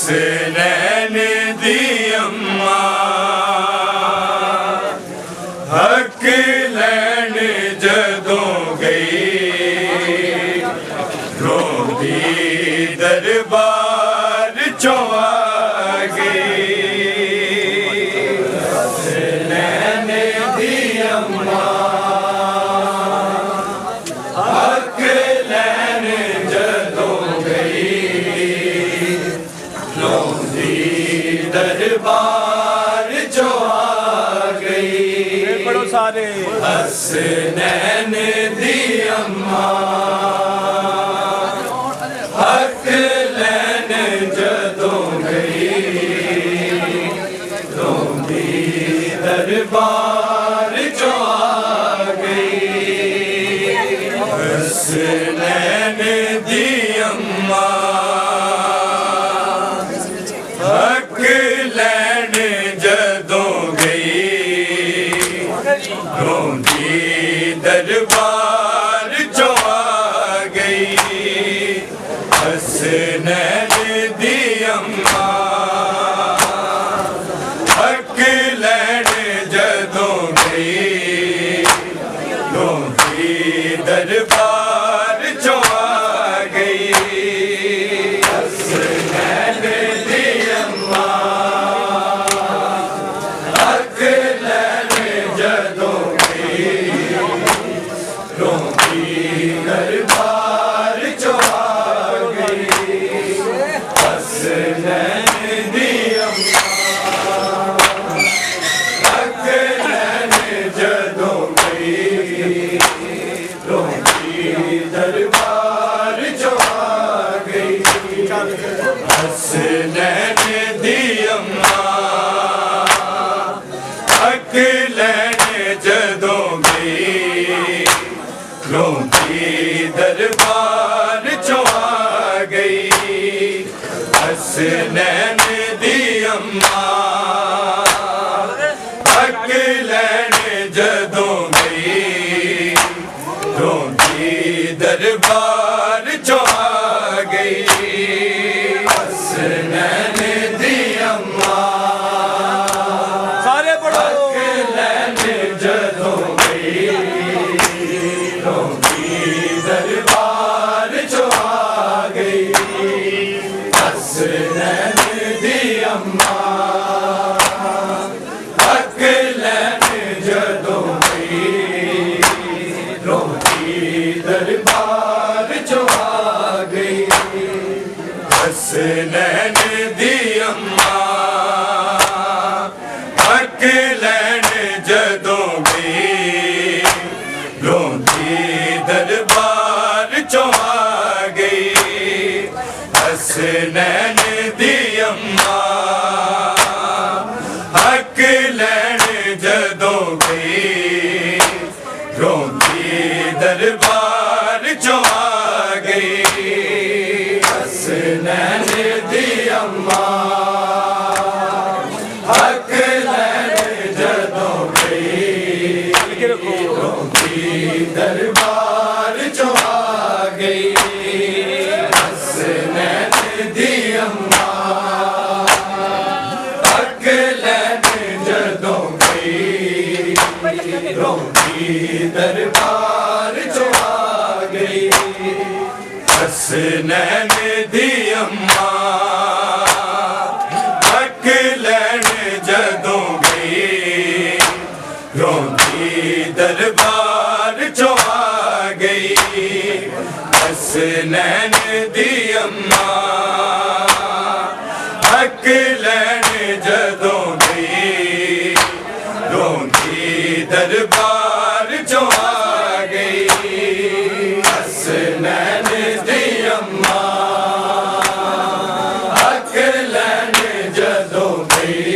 हसनैन दी अम्मा हक लैन जदों गई रोंदी दरबार चों आ गई। हसनैन दी अम्मा हक लैन जदों गई रोंदी दरबार चों आ गई। पढ़ो सारे। हसनैन दी अम्मा हक लैन जदों गई रोंदी दरबार चों आ गई। हसनैन दी अम्मा हक लैन जदों गई रोंदी दरबार चों आ गई। हसनैन दी अम्मा हक लैन जदों गई रोंदी दरबार चों आ गई। हसनैन दी अम्मा हक लैन जदों गई रोंदी दरबार चों आ गई। हसनैन दी अम्मा हक लैन जदों गई रोंदी दरबार चों आ गई। हसनैन दी अम्मा हक लैन जदों गई रोंदी दरबार चों आ गई। हसनैन दी अम्मा हक लैन जदों गई रोंदी दरबार चों आ गई। हसनैन दी अम्मा सारे पढ़ो। हक लैन जदों गई रोंदी दरबार चों आ गई। हसनैन दी अम्मा हक लैन जदों गई रोंदी दरबार चों आ गई। हसनैन दी अम्मा हक लैन जदों गई रोंदी दरबार चों आ गई। हसनैन दी अम्मा हक लैन जदों गई रोंदी दरबार चों आ गई। हसनैन दी अम्मा हक लैन जदों गई रोंदी दरबार चों आ गई। हसनैन दी अम्मा हक लैन जदों गई रोंदी दरबार चों आ गई। हसनैन दी अम्मा हक लैन जदों गई रोंदी दरबार चों आ गई। हसनैन दी अम्मा हक लैन जदों गई रोंदी दरबार चों आ गई। हसनैन दी अम्मा हक लैन जदों गई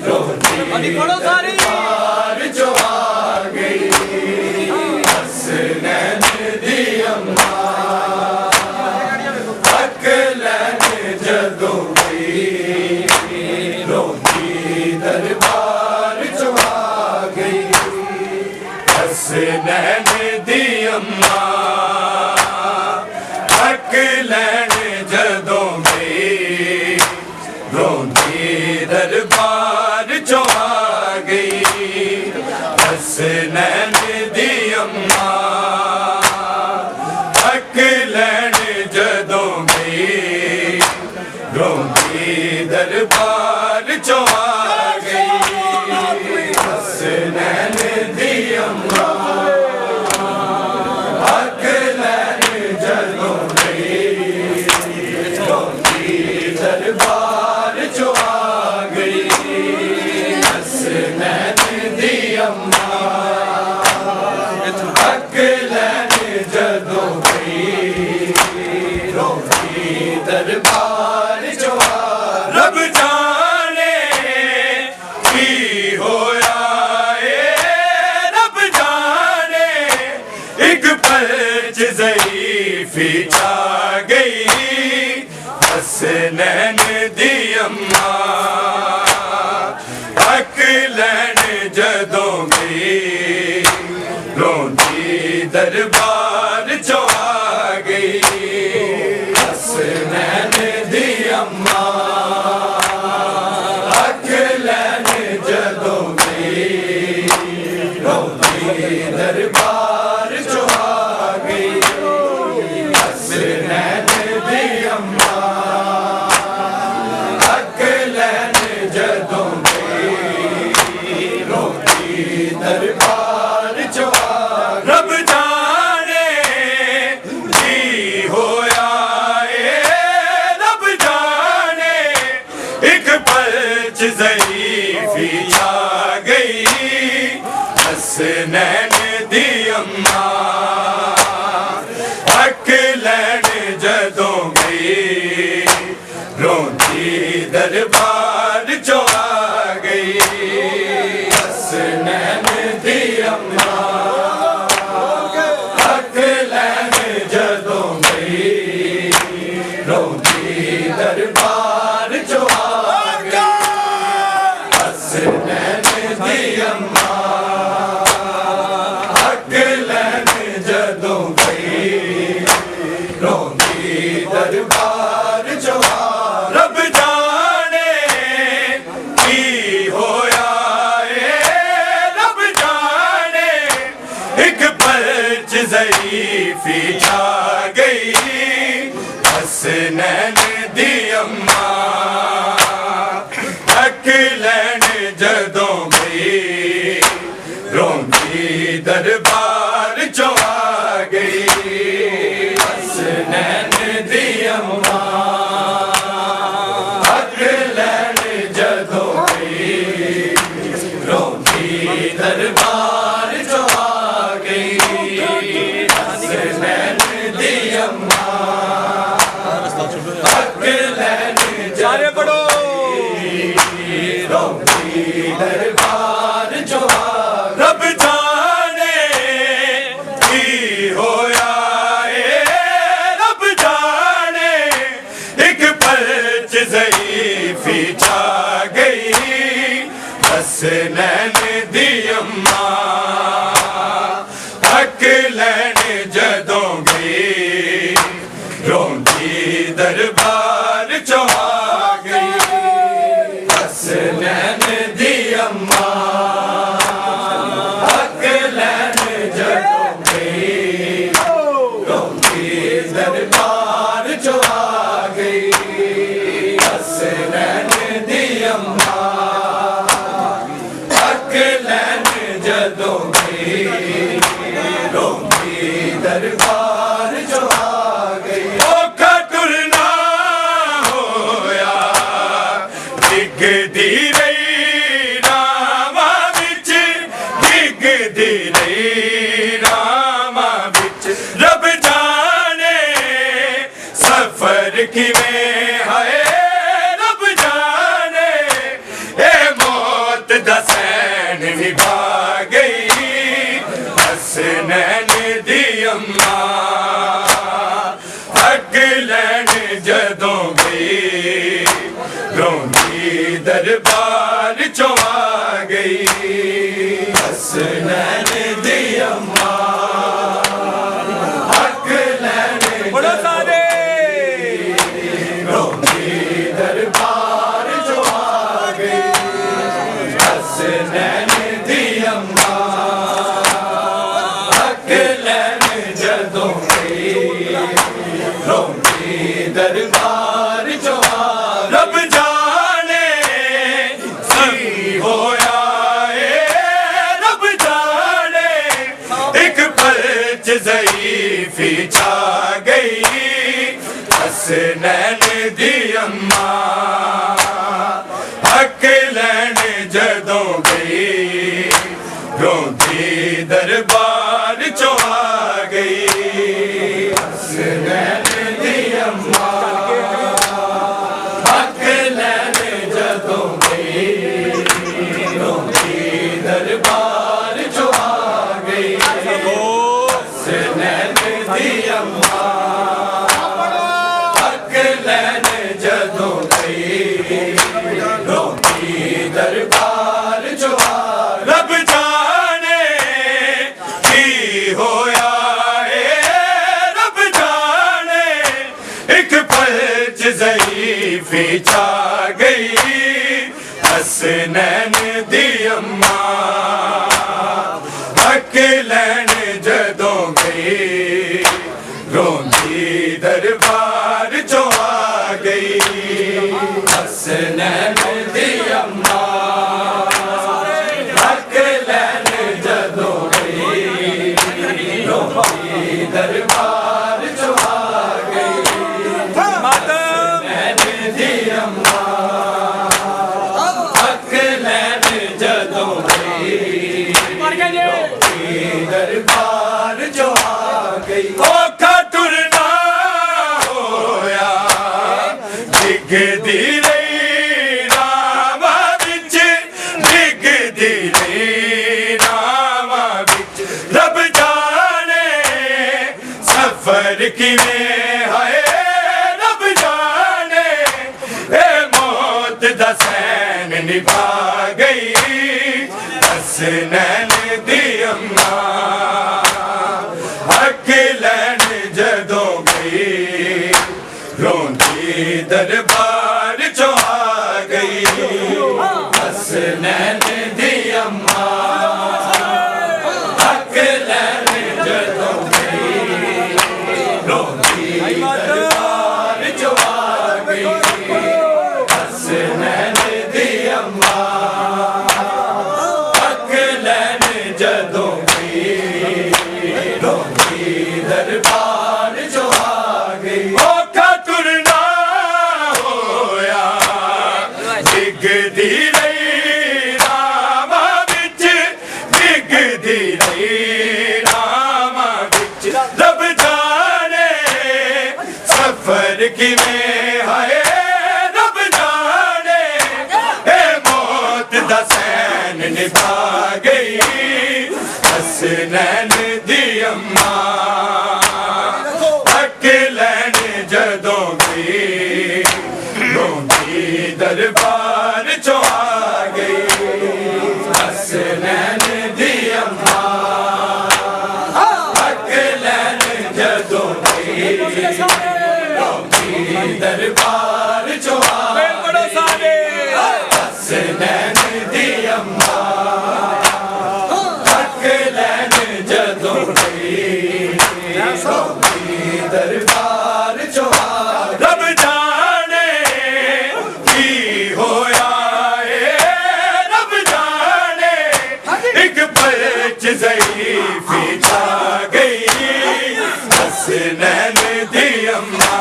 रोंदी पढ़ो सारे। दरबार चों आ गई। हसनैन दी अम्मा हक लैन जदों गई रोंदी दरबार चों आ गई। हसनैन दी अम्मा हक लैन जदों गई हसनैन दी अम्मा हक लैन जदों गई रोंदी दरबार चों आ गई हसनैन दी अम्मा हक लैन जदों गई रोंदी दरबार चों आ गई हसनैन दी अम्मा हक लैन जदों गई रोंदी दरबार चों रब जाने की होया रब जाने एक पलच ज़ईफ़ी छा गई हसनैन दी अम्मा हक लैन जदों गई रोंदी दरबार चों आ गई हसनैन दी अम्मा हक लैन जदों गई रोंदी दरबार चों आ गई हसनैन दी अम्मा हक लैन जदों गई रोंदी दरबार चों रब जाने की होया रब जाने एक पलच ज़ईफ़ी छा गई हसनैन दी अम्मा हक लैन जदों गई रोंदी दरबार चों आ गई हसनैन दी अम्मा हक लैन जदों गई रोंदी दरबार चों आ गई हसनैन दी अम्मा हक लैन जदों गई रोंदी दरबार चों रब जाने की होया रब जाने एक पलच ज़ईफ़ी छा गई हसनैन दी अम्मा हक लैन जदों गई रोंदी दरबार चों आ गई हसनैन दी अम्मा हक लैन जदों गई रोंदी दरबार चों आ गई हसनैन दी अम्मा हक लैन जदों गई रोंदी दरबार चों रब जाने की होया रब जाने एक पलच ज़ईफ़ी छा गई हसनैन दी अम्मा हक लैन जदों गई रोंदी दरबार चों आ गई हसनैन दी अम्मा हक लैन जदों गई रोंदी दरबार चों आ गई हसनैन दी अम्मा हक लैन जदों गई रोंदी दरबार चों आ गई औखा टुरना होया डिगदी रही रामां विच डिगदी रही रामां विच रब जाने सफर किवें है रब जाने ए मौत दा सैन निभा गई हसनैन दी अम्मा हक लैन जदों गई रोंदी दरबार चों आ गई हसनैन दी अम्मा हक लैन रोंदी दरबार चों आ गई हसनैन दी ज़ईफ़ी छा गई हसनैन दी अम्मा हक लैण जदों गई रोंदी दरबार चों आ गई हसनैन दी अम्मा हक लैण जदों गई रोंदी दरबार चों आ गई हसनैन दी अम्मा हक लैण जदों गई रोंदी दरबार चों आ रब जाने की होया है रब जाने एक पल च ज़ईफ़ी छा गई हसनैन दी अम्मा हक लैण जदों गई रोंदी दरबार चों आ गई हसनैन दी अम्मा हक लैण जदों गई रोंदी दरबार चों आ गई हसनैन दी अम्मा हक लैण जदों गई रोंदी दरबार चों आ गई औखा टुरना होया डिगदी रही रावा विच डिगदी रही रावा विच रब जाने सफर किवें हाय रब जाने ए मौत दा सैन निभा गई हसनैन दी अम्मा हक लैण जदों गई रोंदी दरबार चों आ गई हसनैन दी अम्मा हक लैण जदों गई रोंदी दरबार चों आ गई हसनैन दी अम्मा हक लैण जदों गई रोंदी दरबार चों आ गई औखा टुरना होया डिगदी रही रावा विच डिगदी रही रावा विच रब जाने सफर किवें हाय रब जाने ए मौत दा सैन निभा गई हसनैन दी अम्मा हक लैण जदों गई रोंदी दरबार चों आ गई हसनैन दी अम्मा हक लैण जदों गई रोंदी दरबार चों आ गई हसनैन दी अम्मा हक लैण जदों गई रोंदी दरबार चों आ रब जाने की होया है रब जाने एक पल च ज़ईफ़ी छा गई हसनैन दी अम्मा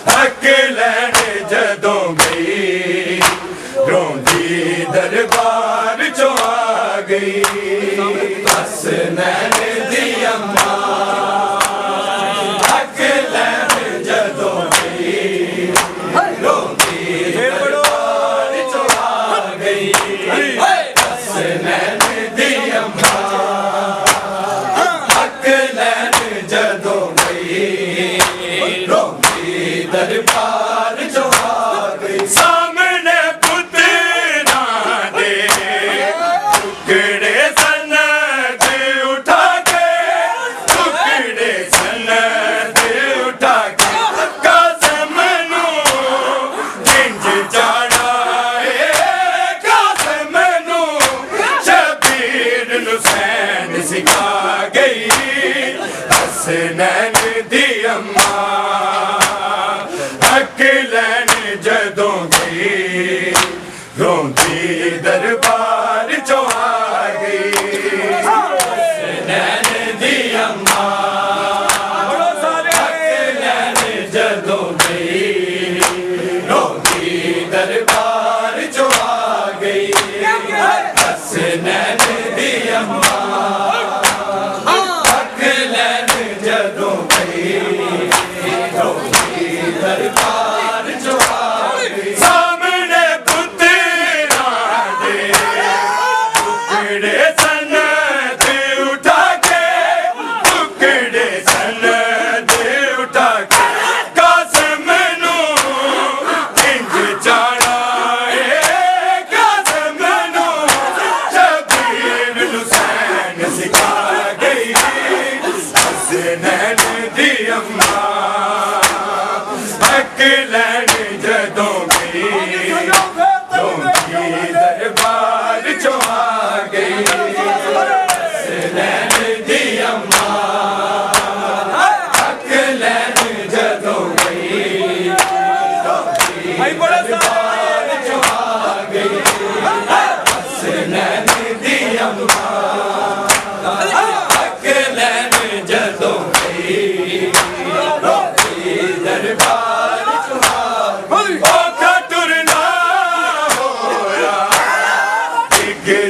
हक लैण जदों गई रोंदी दरबार चों आ गई हसनैन दी अम्मा हक लैण जदों गई रोंदी दरबार चों आ गई हसनैन दी अम्मा हक लैण जदों गई रोंदी दरबार चों आ गई सामने पुतना दे टुकड़े सनद उठा के टुकड़े सनद उठा के काज़म नूं जिंज जाना है काज़म नूं शबीर नूं सैन सिखा गई हसनैन दी अम्मा हक लैण जदों गई रोंदी दरबार चों आ गई हसनैन दी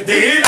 दी